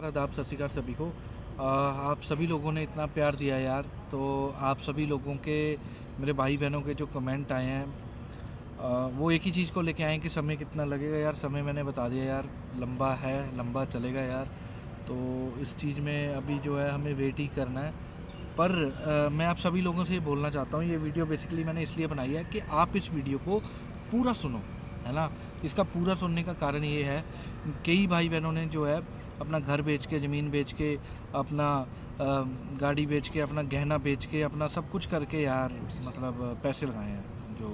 नमस्कार, आदाब, सत श्री अकाल सभी को। आप सभी लोगों ने इतना प्यार दिया यार, तो आप सभी लोगों के, मेरे भाई बहनों के जो कमेंट आए हैं, वो एक ही चीज़ को लेके आए हैं कि समय कितना लगेगा। यार समय मैंने बता दिया यार, लंबा है, लंबा चलेगा यार। तो इस चीज़ में अभी जो है हमें वेट ही करना है। पर मैं आप सभी लोगों से ये बोलना चाहता हूँ, ये वीडियो बेसिकली मैंने इसलिए बनाई है कि आप इस वीडियो को पूरा सुनो, है ना। इसका पूरा सुनने का कारण ये है, कई भाई बहनों ने जो है अपना घर बेच के, ज़मीन बेच के, अपना गाड़ी बेच के, अपना गहना बेच के, अपना सब कुछ करके यार मतलब पैसे लगाए हैं, जो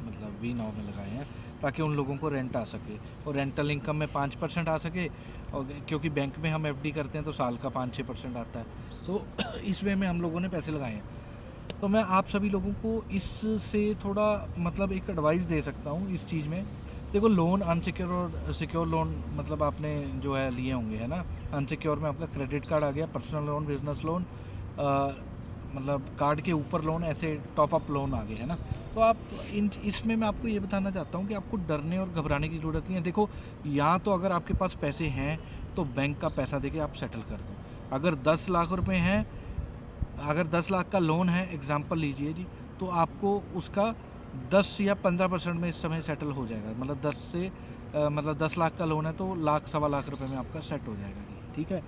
मतलब V9 में लगाए हैं, ताकि उन लोगों को रेंट आ सके और रेंटल इनकम में 5% आ सके। और क्योंकि बैंक में हम FD करते हैं तो साल का 5-6% आता है, तो इस वे में हम लोगों ने पैसे लगाए हैं। तो मैं आप सभी लोगों को इससे थोड़ा मतलब एक एडवाइस दे सकता हूँ इस चीज़ में। देखो, लोन अनसिक्योर और सिक्योर लोन मतलब आपने जो है लिए होंगे, है ना। अनसिक्योर में आपका क्रेडिट कार्ड आ गया, पर्सनल लोन, बिजनेस लोन, मतलब कार्ड के ऊपर लोन, ऐसे टॉप अप लोन आ गए, है ना। तो आप इसमें मैं आपको ये बताना चाहता हूँ कि आपको डरने और घबराने की ज़रूरत नहीं है। देखो, या तो अगर आपके पास पैसे हैं तो बैंक का पैसा देके आप सेटल कर दो। अगर 10 लाख रुपए हैं, अगर 10 लाख का लोन है, एग्जांपल लीजिए जी, तो आपको उसका 10 या 15% में इस समय सेटल हो जाएगा। मतलब 10 लाख का लोन है तो लाख, सवा लाख रुपए में आपका सेट हो जाएगा जी, ठीक है।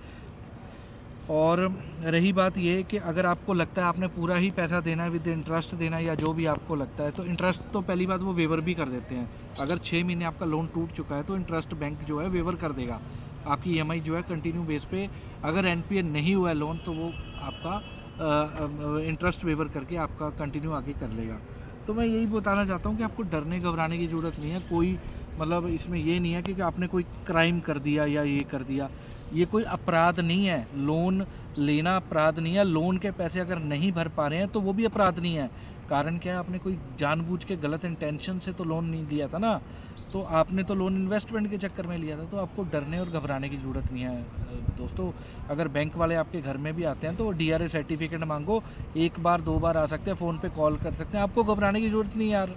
और रही बात ये कि अगर आपको लगता है आपने पूरा ही पैसा देना है, विद इंटरेस्ट देना है, या जो भी आपको लगता है, तो इंटरेस्ट तो पहली बात वो वेवर भी कर देते हैं। अगर 6 महीने आपका लोन टूट चुका है तो इंटरेस्ट बैंक जो है वेवर कर देगा। आपकी EMI जो है कंटिन्यू बेस पे, अगर NPA नहीं हुआ है लोन, तो वो आपका इंटरेस्ट वेवर करके आपका कंटिन्यू आगे कर लेगा। तो मैं यही बताना चाहता हूँ कि आपको डरने घबराने की ज़रूरत नहीं है। कोई मतलब इसमें ये नहीं है कि आपने कोई क्राइम कर दिया या ये कर दिया, ये कोई अपराध नहीं है। लोन लेना अपराध नहीं है। लोन के पैसे अगर नहीं भर पा रहे हैं तो वो भी अपराध नहीं है। कारण क्या है, आपने कोई जानबूझ के गलत इंटेंशन से तो लोन नहीं लिया था ना। तो आपने तो लोन इन्वेस्टमेंट के चक्कर में लिया था, तो आपको डरने और घबराने की ज़रूरत नहीं है दोस्तों। अगर बैंक वाले आपके घर में भी आते हैं तो DRA सर्टिफिकेट मांगो, एक बार 2 बार आ सकते हैं, फ़ोन पे कॉल कर सकते हैं, आपको घबराने की ज़रूरत नहीं यार।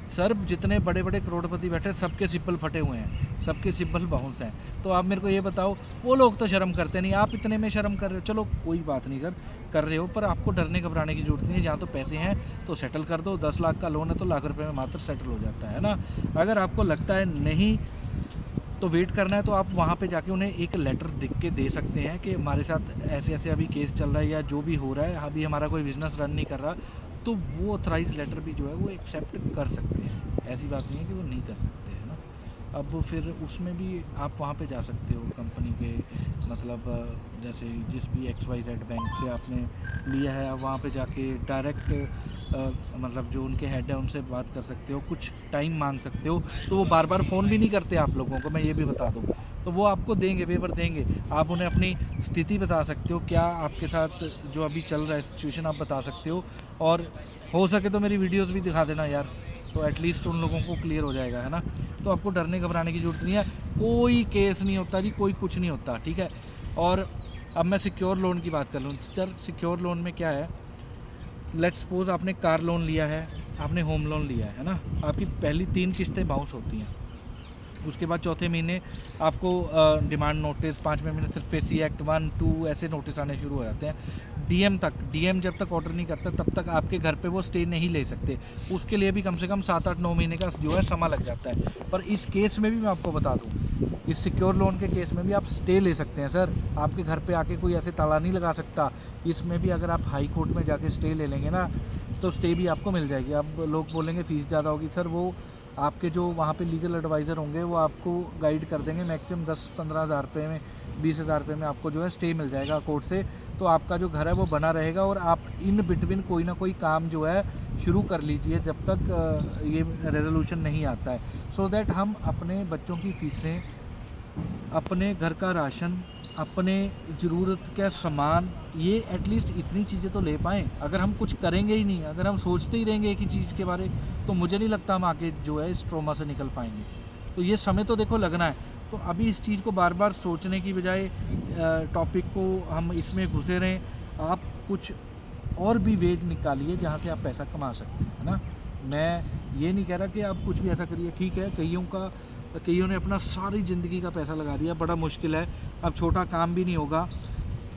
सर, जितने बड़े बड़े करोड़पति बैठे, सबके सिब्बल फटे हुए हैं, सबके सिब्बल बाउंस हैं। तो आप मेरे को ये बताओ, वो लोग तो शर्म करते नहीं, आप इतने में शर्म कर रहे हो। चलो कोई बात नहीं सर, कर रहे हो, पर आपको डरने घबराने की ज़रूरत नहीं है। जहाँ तो पैसे हैं तो सेटल कर दो। 10 लाख का लोन है तो लाख रुपए में मात्र सेटल हो जाता है ना। अगर आपको लगता है नहीं तो वेट करना है, तो आप वहाँ पे जाके उन्हें एक लेटर लिख के दे सकते हैं कि हमारे साथ ऐसे ऐसे अभी केस चल रहा है, या जो भी हो रहा है, अभी हमारा कोई बिज़नेस रन नहीं कर रहा, तो वो ऑथराइज लेटर भी जो है वो एक्सेप्ट कर सकते हैं। ऐसी बात नहीं है कि वो नहीं कर सकते, है ना। अब फिर उसमें भी आप वहाँ पे जा सकते हो कंपनी के, मतलब जैसे जिस भी XYZ बैंक से आपने लिया है, आप वहाँ पे जाके डायरेक्ट मतलब जो उनके हेड है उनसे बात कर सकते हो, कुछ टाइम मांग सकते हो। तो वो बार बार फ़ोन भी नहीं करते आप लोगों को, मैं ये भी बता दूँ। तो वो आपको देंगे, वेवर देंगे। आप उन्हें अपनी स्थिति बता सकते हो, क्या आपके साथ जो अभी चल रहा है सिचुएशन आप बता सकते हो। और हो सके तो मेरी वीडियोस भी दिखा देना यार, तो एटलीस्ट उन लोगों को क्लियर हो जाएगा, है ना। तो आपको डरने घबराने की ज़रूरत नहीं है। कोई केस नहीं होता जी, कोई कुछ नहीं होता, ठीक है। और अब मैं सिक्योर लोन की बात कर लूँ सर। सिक्योर लोन में क्या है, लेट्स सपोज आपने कार लोन लिया है, आपने होम लोन लिया है ना। आपकी पहली 3 किस्तें बाउंस होती हैं, उसके बाद चौथे महीने आपको डिमांड नोटिस, 5वें महीने SARFAESI एक्ट 1, 2 ऐसे नोटिस आने शुरू हो जाते हैं। DM जब तक ऑर्डर नहीं करता तब तक आपके घर पे वो स्टे नहीं ले सकते। उसके लिए भी कम से कम 7-8-9 महीने का जो है समय लग जाता है। पर इस केस में भी मैं आपको बता दूँ, इस सिक्योर लोन के केस में भी आप स्टे ले सकते हैं सर। आपके घर पे आके कोई ऐसे ताला नहीं लगा सकता। इसमें भी अगर आप हाई कोर्ट में जाके स्टे ले लेंगे ना, तो स्टे भी आपको मिल जाएगी। अब लोग बोलेंगे फ़ीस ज़्यादा होगी, सर वो आपके जो वहाँ पे लीगल एडवाइज़र होंगे वो आपको गाइड कर देंगे। मैक्सिमम 10-15 हज़ार रुपये में, 20 हज़ार रुपये में आपको जो है स्टे मिल जाएगा कोर्ट से। तो आपका जो घर है वो बना रहेगा, और आप इन बिटवीन कोई ना कोई काम जो है शुरू कर लीजिए जब तक ये रेजोल्यूशन नहीं आता है, सो दैट हम अपने बच्चों की फ़ीसें, अपने घर का राशन, अपने ज़रूरत का सामान, ये एटलीस्ट इतनी चीज़ें तो ले पाएँ। अगर हम कुछ करेंगे ही नहीं, अगर हम सोचते ही रहेंगे एक ही चीज़ के बारे, तो मुझे नहीं लगता हम आगे जो है इस ट्रॉमा से निकल पाएंगे। तो ये समय तो देखो लगना है। तो अभी इस चीज़ को बार बार सोचने की बजाय, टॉपिक को हम इसमें घुसे रहें, आप कुछ और भी वे निकालिए जहाँ से आप पैसा कमा सकते हैं, है ना। मैं ये नहीं कह रहा कि आप कुछ भी ऐसा करिए, ठीक है। कईयों ने अपना सारी ज़िंदगी का पैसा लगा दिया, बड़ा मुश्किल है। अब छोटा काम भी नहीं होगा,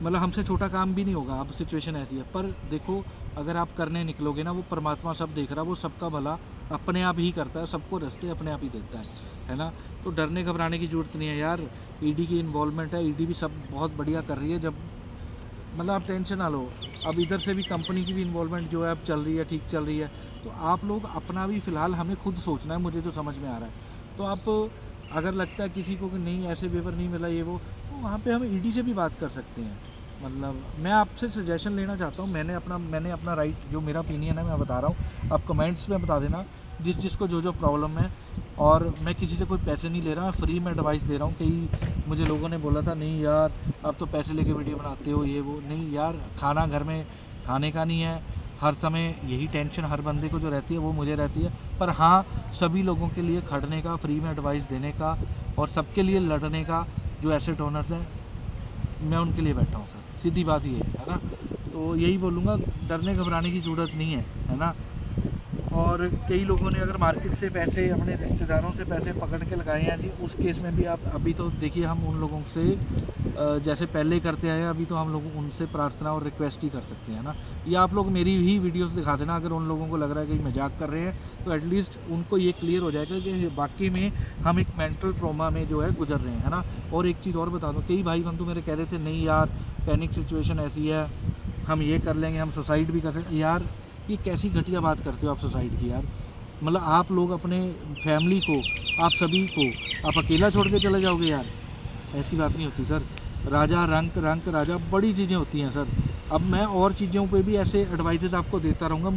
मतलब हमसे छोटा काम भी नहीं होगा। अब सिचुएशन ऐसी है, पर देखो अगर आप करने निकलोगे ना, वो परमात्मा सब देख रहा है, वो सबका भला अपने आप ही करता है, सबको रास्ते अपने आप ही देता है ना। तो डरने घबराने की ज़रूरत नहीं है यार। ईडी की इन्वॉल्वमेंट है, ईडी भी सब बहुत बढ़िया कर रही है। जब मतलब आप टेंशन ना लो, अब इधर से भी कंपनी की भी इन्वॉल्वमेंट जो है अब चल रही है, ठीक चल रही है। तो आप लोग अपना भी फ़िलहाल हमें खुद सोचना है, मुझे जो समझ में आ रहा है। तो आप अगर लगता है किसी को कि नहीं ऐसे वेवर नहीं मिला ये वो, तो वहाँ पे हम ईडी से भी बात कर सकते हैं। मतलब मैं आपसे सजेशन लेना चाहता हूँ, मैंने अपना राइट, जो मेरा ओपिनियन है मैं बता रहा हूँ। आप कमेंट्स में बता देना जिसको जो प्रॉब्लम है। और मैं किसी से कोई पैसे नहीं ले रहा, मैं फ्री में एडवाइस दे रहा हूँ। कई मुझे लोगों ने बोला था नहीं यार आप तो पैसे लेके वीडियो बनाते हो ये वो। नहीं यार, खाना घर में खाने का नहीं है, हर समय यही टेंशन हर बंदे को जो रहती है वो मुझे रहती है। पर हाँ, सभी लोगों के लिए खड़ने का, फ्री में एडवाइस देने का और सबके लिए लड़ने का, जो एसेट ओनर्स हैं मैं उनके लिए बैठा हूँ सर। सीधी बात ये है ना। तो यही बोलूँगा, डरने घबराने की ज़रूरत नहीं है ना। और कई लोगों ने अगर मार्केट से पैसे, अपने रिश्तेदारों से पैसे पकड़ के लगाए हैं जी, उस केस में भी आप अभी तो देखिए, हम उन लोगों से जैसे पहले करते आए, अभी तो हम लोग उनसे प्रार्थना और रिक्वेस्ट ही कर सकते हैं ना। या आप लोग मेरी ही वीडियोस दिखा देना, अगर उन लोगों को लग रहा है कि मजाक कर रहे हैं, तो एटलीस्ट उनको ये क्लियर हो जाएगा कि वाकई में हम एक मेंटल ट्रॉमा में जो है गुजर रहे हैं ना। और एक चीज़ और बता दूँ, कई भाई बंधु मेरे कह रहे थे नहीं यार पैनिक सिचुएशन ऐसी है, हम ये कर लेंगे, हम सुसाइड भी कर सकते। यार ये कैसी घटिया बात करते हो आप सुसाइड की यार। मतलब आप लोग अपने फैमिली को, आप सभी को आप अकेला छोड़ के चले जाओगे यार, ऐसी बात नहीं होती सर। राजा रंक राजा, बड़ी चीज़ें होती हैं सर। अब मैं और चीज़ों पे भी ऐसे एडवाइजेस आपको देता रहूँगा।